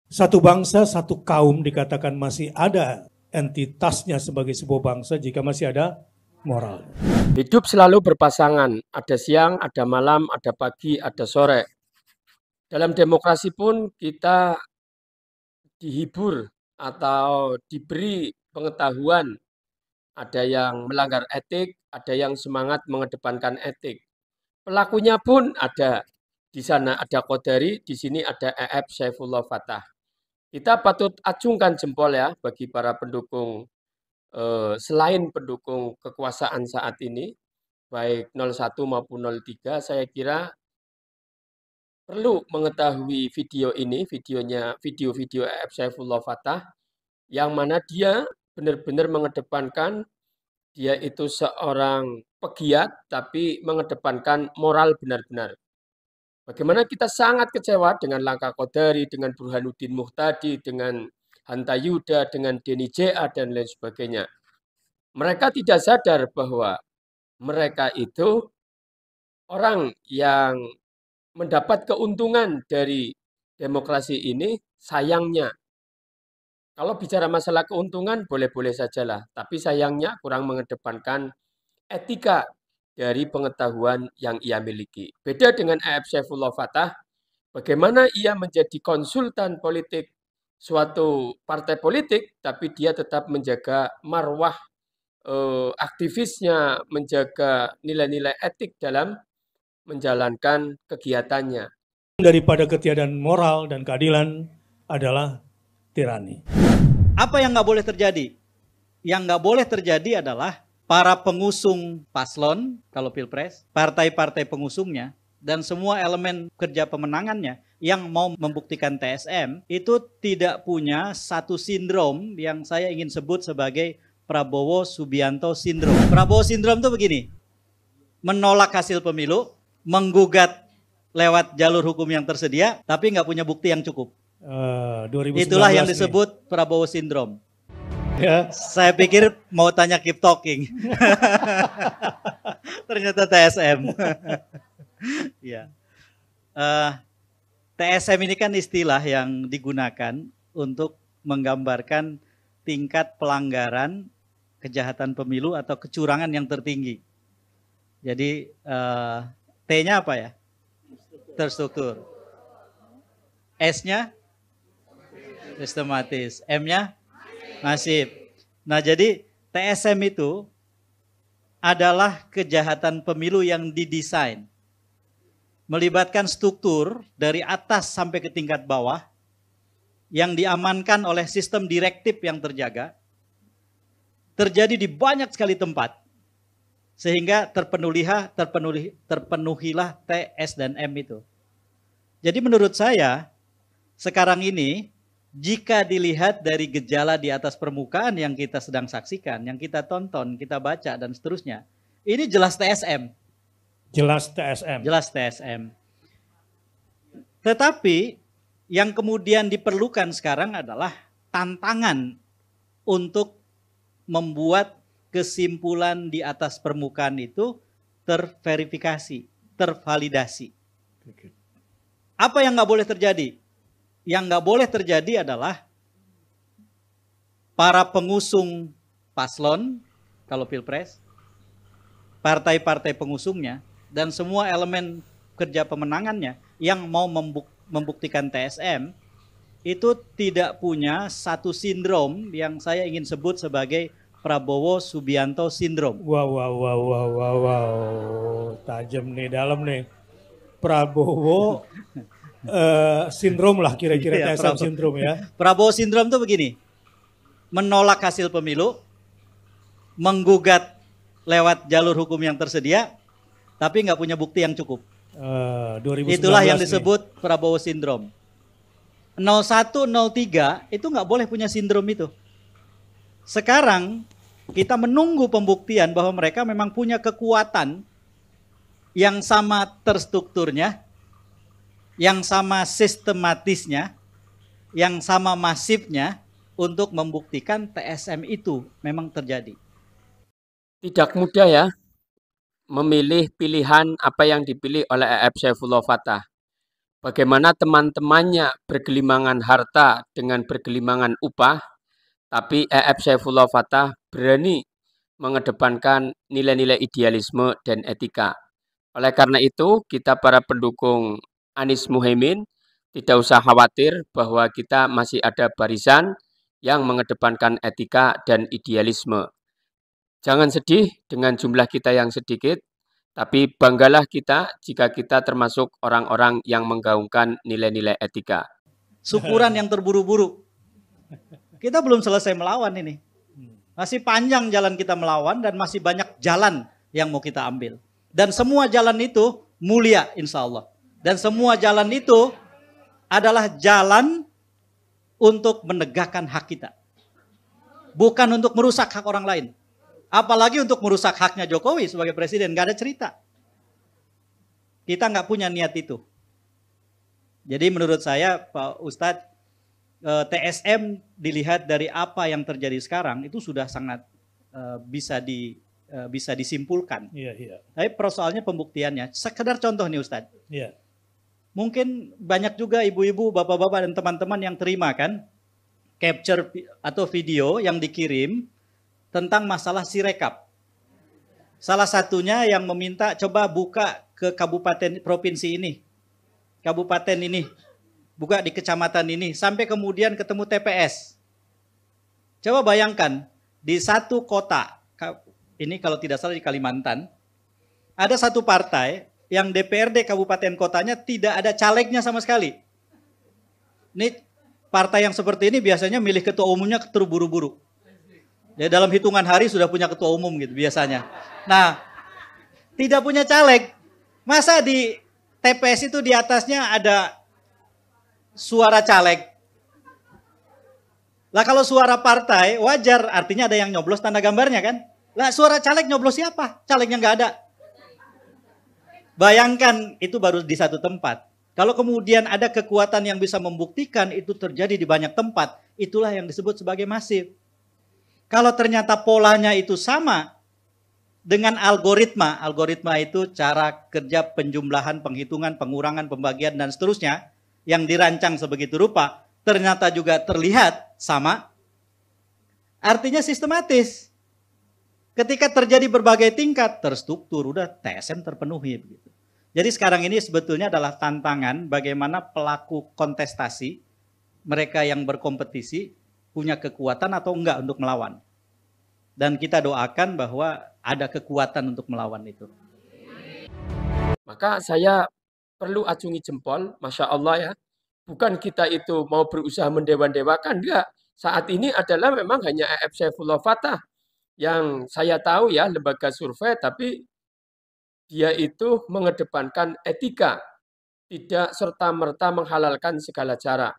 Satu bangsa, satu kaum dikatakan masih ada entitasnya sebagai sebuah bangsa jika masih ada moral. Hidup selalu berpasangan, ada siang, ada malam, ada pagi, ada sore. Dalam demokrasi pun kita dihibur atau diberi pengetahuan, ada yang melanggar etik, ada yang semangat mengedepankan etik. Pelakunya pun ada. Di sana ada Qodari, di sini ada EF Saifullah Fatah. Kita patut acungkan jempol ya bagi para pendukung, selain pendukung kekuasaan saat ini, baik 01 maupun 03, saya kira perlu mengetahui video ini, video-video EF Saifullah Fatah, yang mana dia benar-benar mengedepankan, dia itu seorang pegiat, tapi mengedepankan moral benar-benar. Bagaimana kita sangat kecewa dengan langkah Qodari, dengan Burhanuddin Muhtadi, dengan Hanta Yuda, dengan Denny JA, dan lain sebagainya. Mereka tidak sadar bahwa mereka itu orang yang mendapat keuntungan dari demokrasi ini. Sayangnya, kalau bicara masalah keuntungan boleh-boleh sajalah, tapi sayangnya kurang mengedepankan etika dari pengetahuan yang ia miliki. Beda dengan AF Saifullah Fatah, bagaimana ia menjadi konsultan politik suatu partai politik, tapi dia tetap menjaga marwah aktivisnya, menjaga nilai-nilai etik dalam menjalankan kegiatannya. Daripada ketiadaan moral dan keadilan adalah tirani. Apa yang nggak boleh terjadi? Yang nggak boleh terjadi adalah para pengusung paslon, kalau pilpres, partai-partai pengusungnya, dan semua elemen kerja pemenangannya yang mau membuktikan TSM itu tidak punya satu sindrom yang saya ingin sebut sebagai Prabowo Subianto Sindrom. Prabowo Sindrom itu begini, menolak hasil pemilu, menggugat lewat jalur hukum yang tersedia, tapi nggak punya bukti yang cukup. 2019 Itulah yang nih. disebut Prabowo Sindrom. Ya. Saya pikir mau tanya keep talking. Ternyata TSM. Ya. TSM ini kan istilah yang digunakan untuk menggambarkan tingkat pelanggaran kejahatan pemilu atau kecurangan yang tertinggi. Jadi T-nya apa ya? Terstruktur. S-nya sistematis. M-nya masif. Nah, jadi TSM itu adalah kejahatan pemilu yang didesain. Melibatkan struktur dari atas sampai ke tingkat bawah yang diamankan oleh sistem direktif yang terjaga. Terjadi di banyak sekali tempat. Sehingga terpenuhilah T, S, dan M itu. Jadi menurut saya, sekarang ini, jika dilihat dari gejala di atas permukaan yang kita sedang saksikan, yang kita tonton, kita baca, dan seterusnya, ini jelas TSM. Jelas TSM. Jelas TSM. Tetapi yang kemudian diperlukan sekarang adalah tantangan untuk membuat kesimpulan di atas permukaan itu terverifikasi, tervalidasi. Apa yang nggak boleh terjadi? Yang nggak boleh terjadi adalah para pengusung paslon, kalau pilpres, partai-partai pengusungnya, dan semua elemen kerja pemenangannya yang mau membuktikan TSM, itu tidak punya satu sindrom yang saya ingin sebut sebagai Prabowo Subianto Sindrom. Wow. Tajam nih, dalam nih. Prabowo sindrom lah kira-kira, Iya, TSM sindrom ya. Prabowo Sindrom itu begini, menolak hasil pemilu, menggugat lewat jalur hukum yang tersedia, tapi nggak punya bukti yang cukup. 2019 Itulah yang disebut nih Prabowo Sindrom. 01, 03 itu nggak boleh punya sindrom itu. Sekarang kita menunggu pembuktian bahwa mereka memang punya kekuatan yang sama terstrukturnya, yang sama sistematisnya, yang sama masifnya untuk membuktikan TSM itu memang terjadi. Tidak mudah ya memilih pilihan apa yang dipilih oleh EF Saifullah Fatah. Bagaimana teman-temannya bergelimangan harta dengan bergelimangan upah, tapi EF Saifullah Fatah berani mengedepankan nilai-nilai idealisme dan etika. Oleh karena itu, kita para pendukung Anies Muhaimin tidak usah khawatir bahwa kita masih ada barisan yang mengedepankan etika dan idealisme. Jangan sedih dengan jumlah kita yang sedikit, tapi banggalah kita jika kita termasuk orang-orang yang menggaungkan nilai-nilai etika. Syukuran yang terburu-buru. Kita belum selesai melawan ini. Masih panjang jalan kita melawan dan masih banyak jalan yang mau kita ambil. Dan semua jalan itu mulia insya Allah. Dan semua jalan itu adalah jalan untuk menegakkan hak kita. Bukan untuk merusak hak orang lain. Apalagi untuk merusak haknya Jokowi sebagai presiden. Gak ada cerita. Kita gak punya niat itu. Jadi menurut saya Pak Ustadz, TSM dilihat dari apa yang terjadi sekarang itu sudah sangat bisa disimpulkan. Iya. Tapi persoalannya pembuktiannya. Sekedar contoh nih Ustadz. Iya. Mungkin banyak juga ibu-ibu, bapak-bapak dan teman-teman yang terima kan capture atau video yang dikirim tentang masalah Sirekap. Salah satunya yang meminta coba buka ke kabupaten provinsi ini. Kabupaten ini. Buka di kecamatan ini. Sampai kemudian ketemu TPS. Coba bayangkan. Di satu kota. Ini kalau tidak salah di Kalimantan. Ada satu partai yang DPRD kabupaten kotanya tidak ada calegnya sama sekali. Ini partai yang seperti ini biasanya milih ketua umumnya terburu-buru. Ya, dalam hitungan hari sudah punya ketua umum gitu biasanya. Nah, tidak punya caleg. Masa di TPS itu di atasnya ada suara caleg? Lah kalau suara partai wajar, artinya ada yang nyoblos tanda gambarnya kan? Lah suara caleg nyoblos siapa? Calegnya nggak ada. Bayangkan itu baru di satu tempat. Kalau kemudian ada kekuatan yang bisa membuktikan itu terjadi di banyak tempat, itulah yang disebut sebagai masif. Kalau ternyata polanya itu sama dengan algoritma itu cara kerja penjumlahan, penghitungan, pengurangan, pembagian, dan seterusnya, yang dirancang sebegitu rupa, ternyata juga terlihat sama, artinya sistematis. Ketika terjadi berbagai tingkat, terstruktur, udah TSM terpenuhi. Begitu. Jadi sekarang ini sebetulnya adalah tantangan bagaimana pelaku kontestasi, mereka yang berkompetisi, punya kekuatan atau enggak untuk melawan. Dan kita doakan bahwa ada kekuatan untuk melawan itu. Maka saya perlu acungi jempol, Masya Allah ya. Bukan kita itu mau berusaha mendewa-dewakan, enggak. Saat ini adalah memang hanya EF Saifullah Fatah yang saya tahu ya, lembaga survei, tapi dia itu mengedepankan etika, tidak serta-merta menghalalkan segala cara.